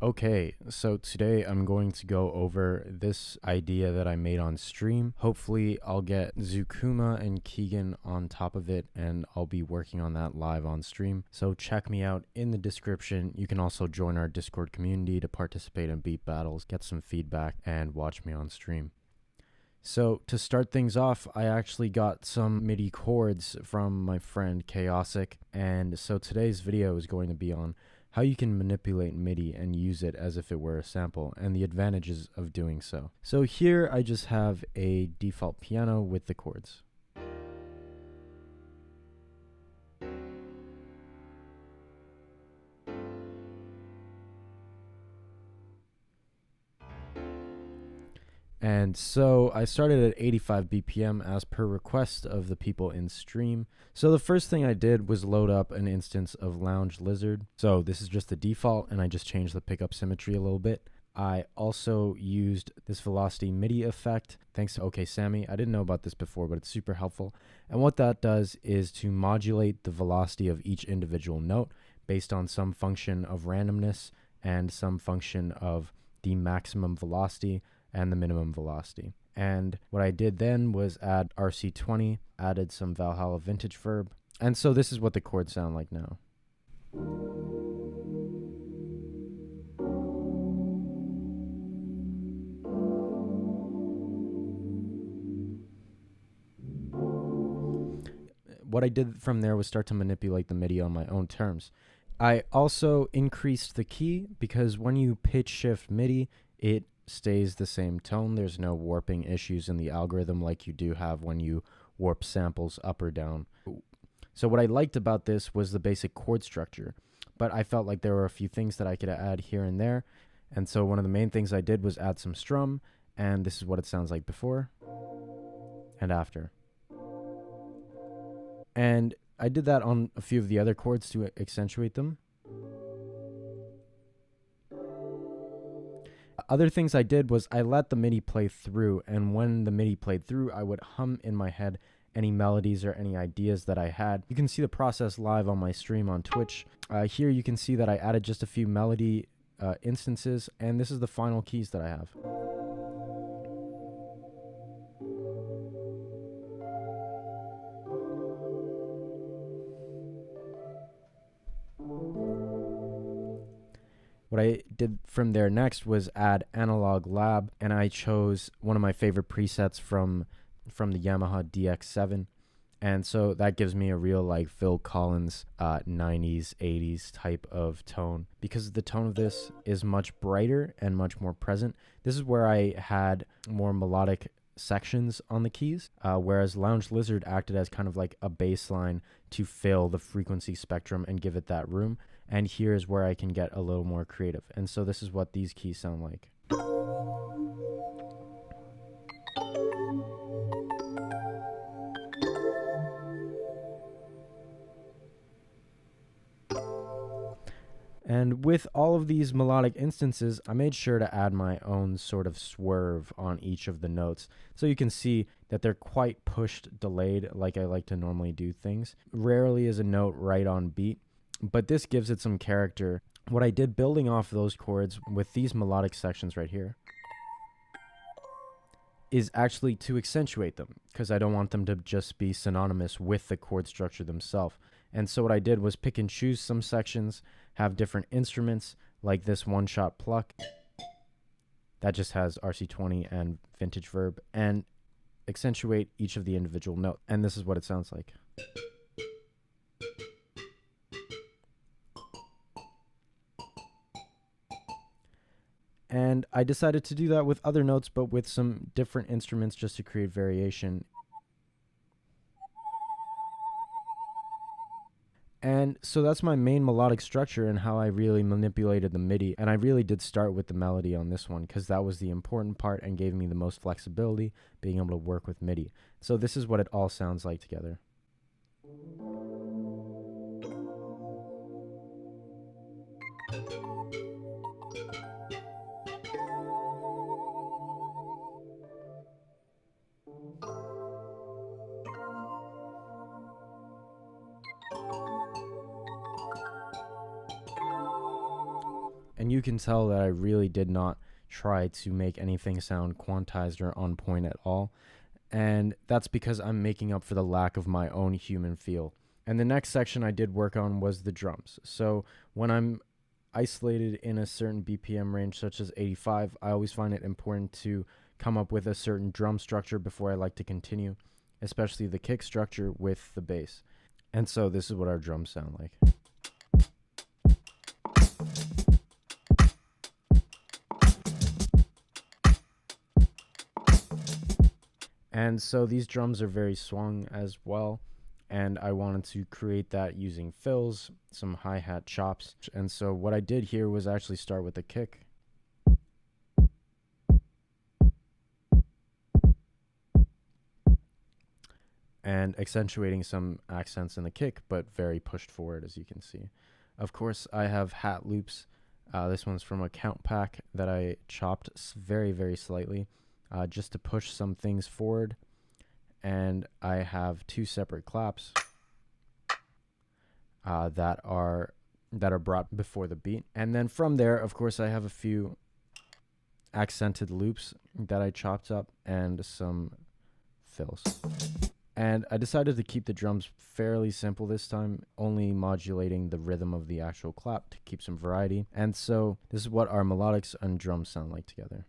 Okay, so today I'm going to go over this idea that I made on stream. Hopefully I'll get Zukuma and Keegan on top of it, and I'll be working on that live on stream. So check me out in the description. You can also join our Discord community to participate in beat battles, get some feedback, and watch me on stream. So to start things off, I actually got some MIDI chords from my friend Kaosic, and so today's video is going to be on how you can manipulate MIDI and use it as if it were a sample, and the advantages of doing so. So here I just have a default piano with the chords. And so I started at 85 BPM as per request of the people in stream. So the first thing I did was load up an instance of Lounge Lizard. So this is just the default, and I just changed the pickup symmetry a little bit. I also used this velocity MIDI effect thanks to OK Sammy. I didn't know about this before, but it's super helpful. And what that does is to modulate the velocity of each individual note based on some function of randomness and some function of the maximum velocity and the minimum velocity. And what I did then was add RC20, added some Valhalla vintage verb. And so this is what the chords sound like now. What I did from there was start to manipulate the MIDI on my own terms. I also increased the key because when you pitch shift MIDI, it stays the same tone. There's no warping issues in the algorithm like you do have when you warp samples up or down. So what I liked about this was the basic chord structure, but I felt like there were a few things that I could add here and there. And so one of the main things I did was add some strum, and this is what it sounds like before and after. And I did that on a few of the other chords to accentuate them. Other things I did was I let the MIDI play through, and when the MIDI played through, I would hum in my head any melodies or any ideas that I had. You can see the process live on my stream on Twitch. Here you can see that I added just a few melody instances, and this is the final keys that I have. What I did from there next was add Analog Lab, and I chose one of my favorite presets from the Yamaha DX7. And so that gives me a real like Phil Collins 90s, 80s type of tone. Because the tone of this is much brighter and much more present. This is where I had more melodic sections on the keys, whereas Lounge Lizard acted as kind of like a bass line to fill the frequency spectrum and give it that room. And here's where I can get a little more creative. And so this is what these keys sound like. And with all of these melodic instances, I made sure to add my own sort of swerve on each of the notes. So you can see that they're quite pushed delayed like I like to normally do things. Rarely is a note right on beat, but this gives it some character. What I did building off those chords with these melodic sections right here is actually to accentuate them, because I don't want them to just be synonymous with the chord structure themselves. And so what I did was pick and choose some sections, have different instruments, like this one-shot pluck that just has RC20 and vintage verb, and accentuate each of the individual notes. And this is what it sounds like. And I decided to do that with other notes, but with some different instruments just to create variation. And so that's my main melodic structure and how I really manipulated the MIDI. And I really did start with the melody on this one because that was the important part and gave me the most flexibility, being able to work with MIDI. So this is what it all sounds like together. And you can tell that I really did not try to make anything sound quantized or on point at all. And that's because I'm making up for the lack of my own human feel. And the next section I did work on was the drums. So when I'm isolated in a certain BPM range, such as 85, I always find it important to come up with a certain drum structure before I like to continue, especially the kick structure with the bass. And so this is what our drums sound like. And so these drums are very swung as well, and I wanted to create that using fills, some hi-hat chops. And so what I did here was actually start with the kick. And accentuating some accents in the kick, but very pushed forward, as you can see. Of course, I have hat loops. This one's from a count pack that I chopped very, very slightly, just to push some things forward. And I have two separate claps that are brought before the beat. And then from there, of course, I have a few accented loops that I chopped up and some fills. And I decided to keep the drums fairly simple this time, only modulating the rhythm of the actual clap to keep some variety. And so this is what our melodics and drums sound like together.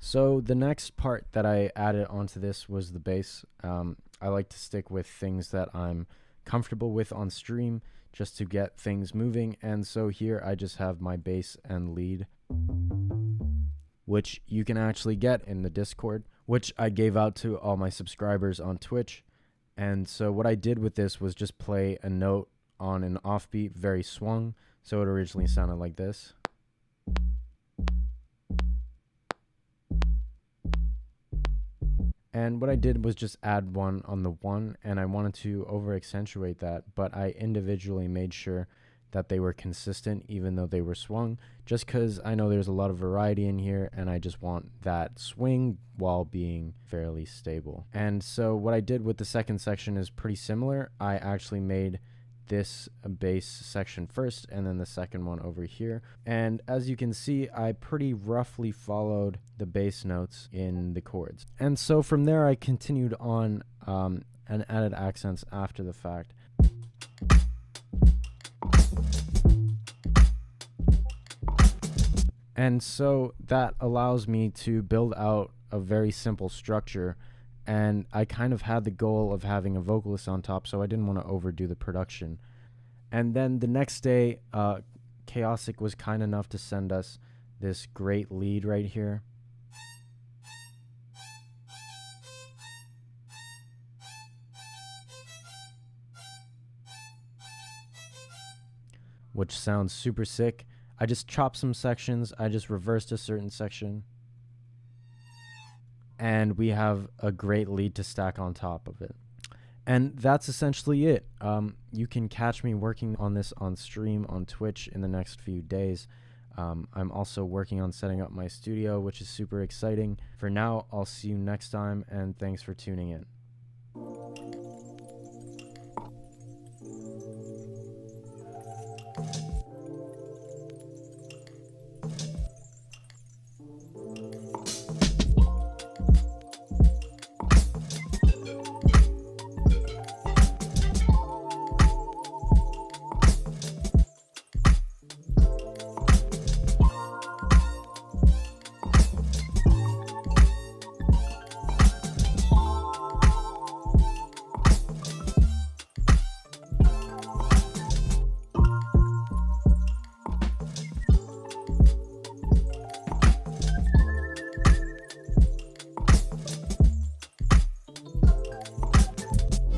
So the next part that I added onto this was the bass. I like to stick with things that I'm comfortable with on stream just to get things moving. And so here I just have my bass and lead, which you can actually get in the Discord, which I gave out to all my subscribers on Twitch. And so what I did with this was just play a note on an offbeat, very swung. So it originally sounded like this. And what I did was just add one on the one, and I wanted to over accentuate that, but I individually made sure that they were consistent even though they were swung, just because I know there's a lot of variety in here and I just want that swing while being fairly stable. And so what I did with the second section is pretty similar. I actually made this bass section first and then the second one over here, and as you can see, I pretty roughly followed the bass notes in the chords. And so from there I continued on and added accents after the fact. And so that allows me to build out a very simple structure. And I kind of had the goal of having a vocalist on top, so I didn't want to overdo the production. And then the next day, Kaosic was kind enough to send us this great lead right here. Which sounds super sick. I just chopped some sections. I just reversed a certain section. And we have a great lead to stack on top of it. And that's essentially it. You can catch me working on this on stream on Twitch in the next few days. I'm also working on setting up my studio, which is super exciting. For now, I'll see you next time, and thanks for tuning in.